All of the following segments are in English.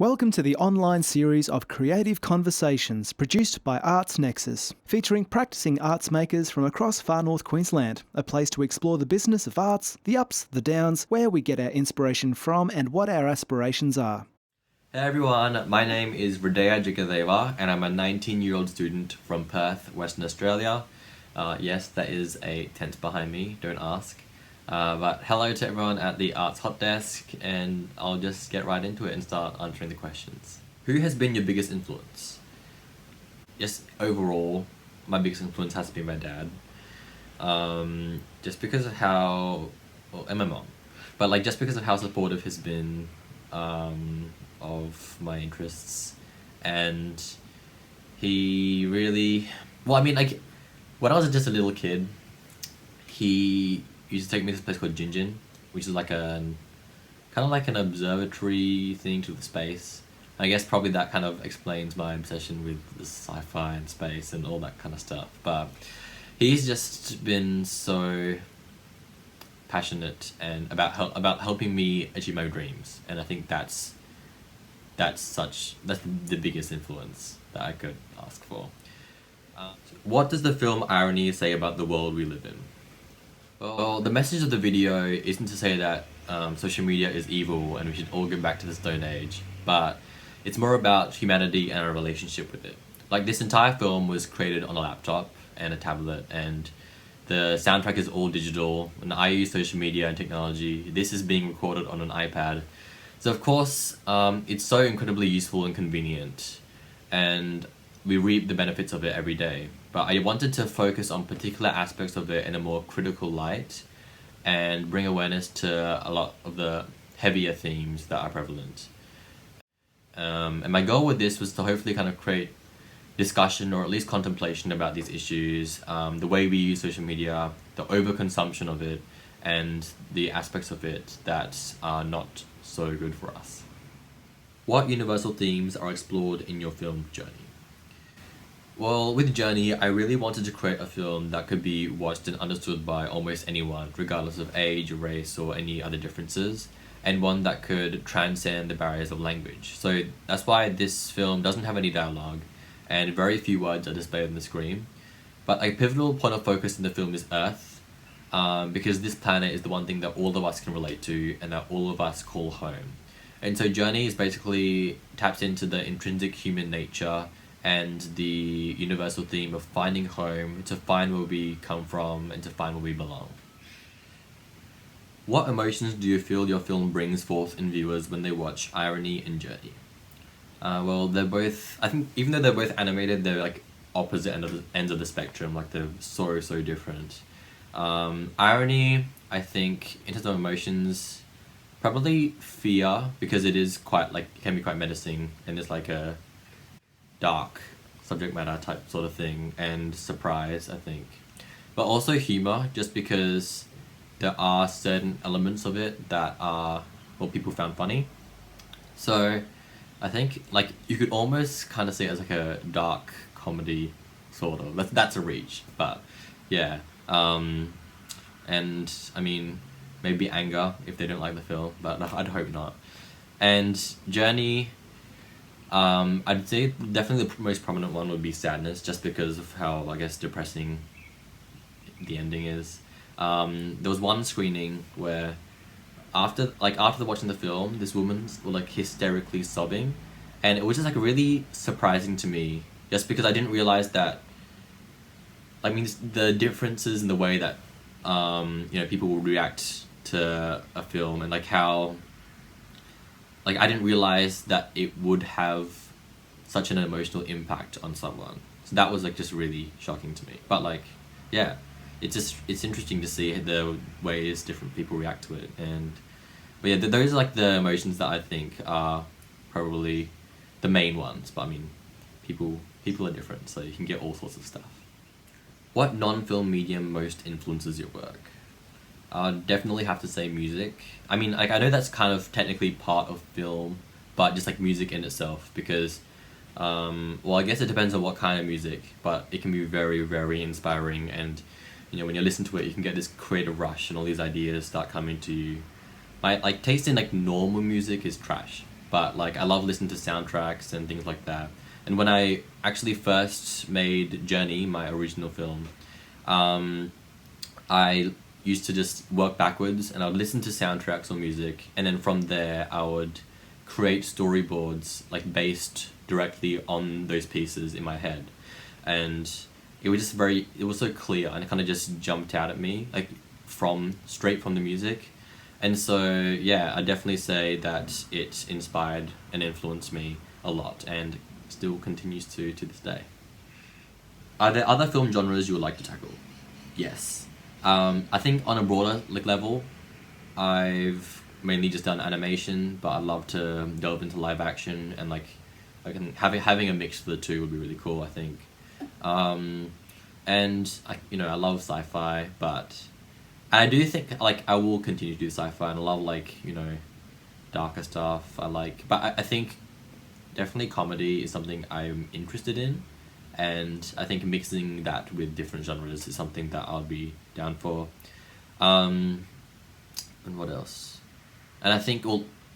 Welcome to the online series of creative conversations produced by Arts Nexus, featuring practicing arts makers from across far north Queensland, a place to explore the business of arts, the ups, the downs, where we get our inspiration from and what our aspirations are. Hey everyone, my name is Radheya Jegatheva and I'm a 19-year-old student from Perth, Western Australia. Yes, that is a tent behind me, don't ask. But hello to everyone at the Arts Hot Desk, and I'll just get right into it and start answering the questions. Who has been your biggest influence? Yes, overall, my biggest influence has been my dad. Just because of and my mom. But just because of how supportive he's been of my interests, and he really, when I was just a little kid, he used to take me to this place called Jinjin, which is kind of like an observatory thing to the space. I guess probably that kind of explains my obsession with the sci-fi and space and all that kind of stuff. But he's just been so passionate and about helping me achieve my dreams, and I think that's the biggest influence that I could ask for. What does the film Irony say about the world we live in? Well, the message of the video isn't to say that social media is evil and we should all go back to the Stone Age, but it's more about humanity and our relationship with it. This entire film was created on a laptop and a tablet, and the soundtrack is all digital, and I use social media and technology. This is being recorded on an iPad. So of course, it's so incredibly useful and convenient, and we reap the benefits of it every day. But I wanted to focus on particular aspects of it in a more critical light and bring awareness to a lot of the heavier themes that are prevalent. And my goal with this was to hopefully kind of create discussion or at least contemplation about these issues, the way we use social media, the overconsumption of it, and the aspects of it that are not so good for us. What universal themes are explored in your film journey? Well, with Journey, I really wanted to create a film that could be watched and understood by almost anyone, regardless of age, race, or any other differences, and one that could transcend the barriers of language. So that's why this film doesn't have any dialogue, and very few words are displayed on the screen. But a pivotal point of focus in the film is Earth, because this planet is the one thing that all of us can relate to and that all of us call home. And so Journey is basically taps into the intrinsic human nature and the universal theme of finding home, to find where we come from and to find where we belong. What emotions do you feel your film brings forth in viewers when they watch Irony and Journey? Well, they're both, I think, even though they're both animated, they're opposite ends of the spectrum. They're so different. Irony, I think, in terms of emotions, probably fear, because it is it can be quite menacing, and it's a dark subject matter type sort of thing, and surprise, I think. But also humor, just because there are certain elements of it that are what people found funny. So I think you could almost kind of see it as a dark comedy, sort of. That's a reach, but yeah. And I mean, maybe anger if they don't like the film, but I'd hope not. And Journey, I'd say definitely the most prominent one would be sadness, just because of how, I guess, depressing the ending is. There was one screening where after watching the film, this woman was hysterically sobbing, and it was just really surprising to me, just because I didn't realize that, the differences in the way that people will react to a film, and how I didn't realize that it would have such an emotional impact on someone. So that was just really shocking to me. But yeah, it's interesting to see the ways different people react to it. But yeah, those are the emotions that I think are probably the main ones. But I mean, people are different, so you can get all sorts of stuff. What non-film medium most influences your work? I'd definitely have to say music. I mean, I know that's kind of technically part of film, but just music in itself, because I guess it depends on what kind of music, but it can be very, very inspiring, and when you listen to it, you can get this creative rush and all these ideas start coming to you. My taste in normal music is trash, but like I love listening to soundtracks and things like that. And when I actually first made Journey, my original film, I used to just work backwards and I would listen to soundtracks or music, and then from there I would create storyboards like based directly on those pieces in my head. And it was just it was so clear, and it kind of just jumped out at me like straight from the music. And so yeah, I definitely say that it inspired and influenced me a lot, and still continues to this day. Are there other film genres you would like to tackle? Yes. I think on a broader level, I've mainly just done animation, but I'd love to delve into live action, and like having a mix of the two would be really cool, I think. And I love sci-fi, but I do think like I will continue to do sci-fi, and I love like darker stuff. But I think definitely comedy is something I'm interested in, and I think mixing that with different genres is something that I'll be down for. And what else? And I think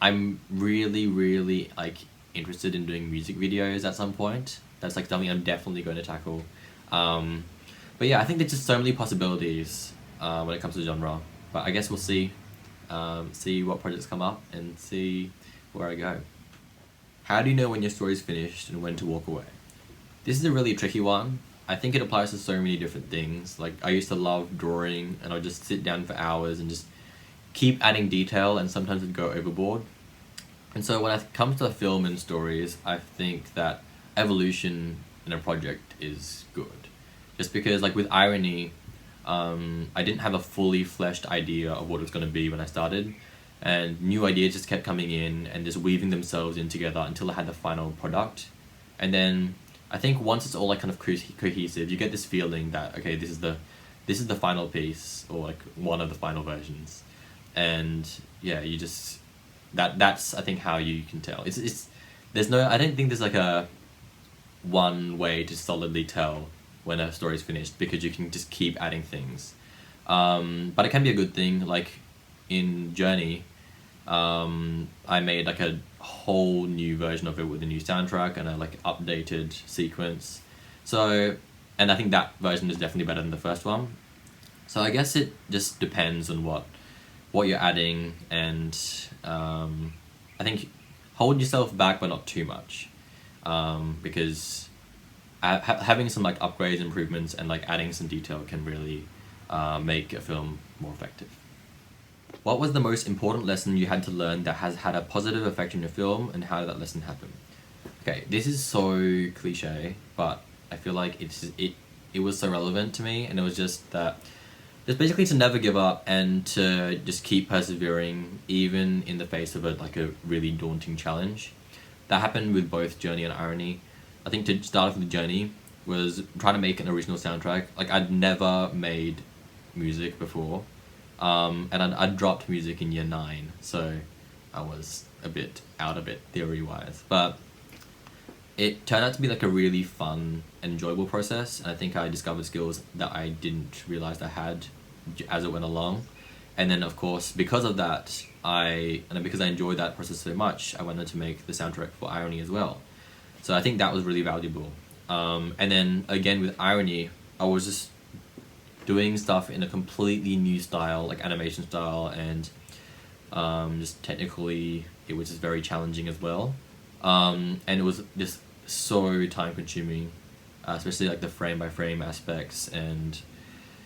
I'm really, really like interested in doing music videos at some point. That's like something I'm definitely going to tackle. But yeah, I think there's just so many possibilities when it comes to genre. But I guess we'll see what projects come up and see where I go. How do you know when your story's finished and when to walk away? This is a really tricky one. I think it applies to so many different things. Like I used to love drawing, and I'd just sit down for hours and just keep adding detail, and sometimes it'd go overboard. And so when it comes to film and stories, I think that evolution in a project is good. Just because like with Irony, I didn't have a fully fleshed idea of what it was going to be when I started, and new ideas just kept coming in and just weaving themselves in together until I had the final product. And then I think once it's all like kind of cohesive, you get this feeling that okay, this is the final piece, or like one of the final versions. And yeah, you just that's I think how you can tell. It's there's no, I don't think there's like a one way to solidly tell when a story's finished, because you can just keep adding things. But it can be a good thing. Like in Journey, I made like a whole new version of it with a new soundtrack and a like updated sequence. So, and I think that version is definitely better than the first one. So I guess it just depends on what you're adding, and I think hold yourself back but not too much, because having some like upgrades, improvements, and like adding some detail can really make a film more effective. What was the most important lesson you had to learn that has had a positive effect on your film, and how did that lesson happen? Okay, this is so cliche, but I feel like it was so relevant to me, and it was just that just basically to never give up and to just keep persevering even in the face of a really daunting challenge. That happened with both Journey and Irony. I think to start off with Journey was trying to make an original soundtrack. Like I'd never made music before, and I'd dropped music in year 9, so I was a bit out of it theory-wise. But it turned out to be like a really fun and enjoyable process, and I think I discovered skills that I didn't realize I had as it went along. And then of course, because of that, because I enjoyed that process so much, I wanted to make the soundtrack for Irony as well. So I think that was really valuable. And then again with Irony, I was just doing stuff in a completely new style, like animation style, and just technically it was just very challenging as well. And it was just so time consuming, especially like the frame by frame aspects, and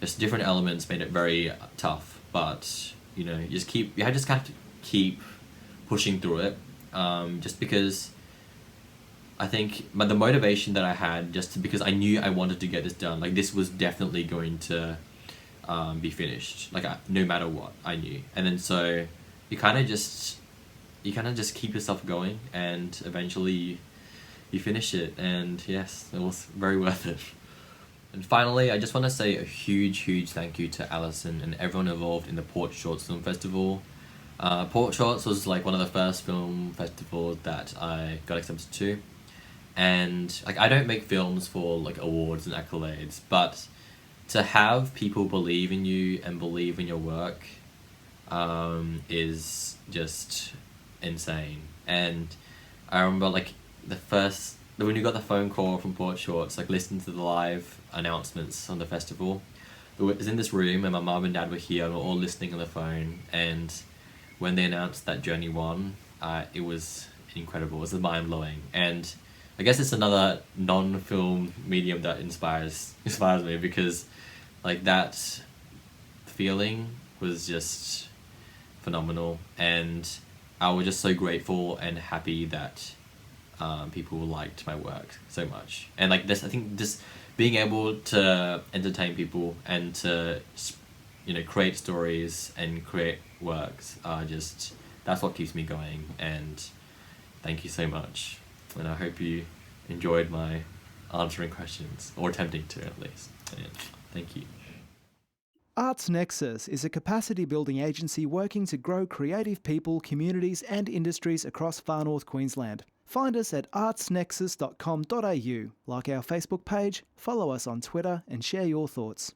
just different elements made it very tough. But you just have to keep pushing through it, just because I think the motivation that I had, because I knew I wanted to get this done, like this was definitely going to be finished, like no matter what, I knew. And then so you kind of just keep yourself going, and eventually you finish it, and yes, it was very worth it. And finally, I just want to say a huge thank you to Alison and everyone involved in the Port Shorts Film Festival. Port Shorts was like one of the first film festivals that I got accepted to, and like I don't make films for like awards and accolades, but to have people believe in you and believe in your work is just insane. And I remember like when you got the phone call from Port Shorts, like listening to the live announcements on the festival. It was in this room and my mum and dad were here and we were all listening on the phone, and when they announced that Journey won, it was incredible. It was mind-blowing. And I guess it's another non-film medium that inspires me, because like that feeling was just phenomenal, and I was just so grateful and happy that people liked my work so much. And like this, I think this being able to entertain people and to create stories and create works are just, that's what keeps me going. And thank you so much, and I hope you enjoyed my answering questions, or attempting to at least. And thank you. Arts Nexus is a capacity building agency working to grow creative people, communities and industries across far north Queensland. Find us at artsnexus.com.au, like our Facebook page, follow us on Twitter and share your thoughts.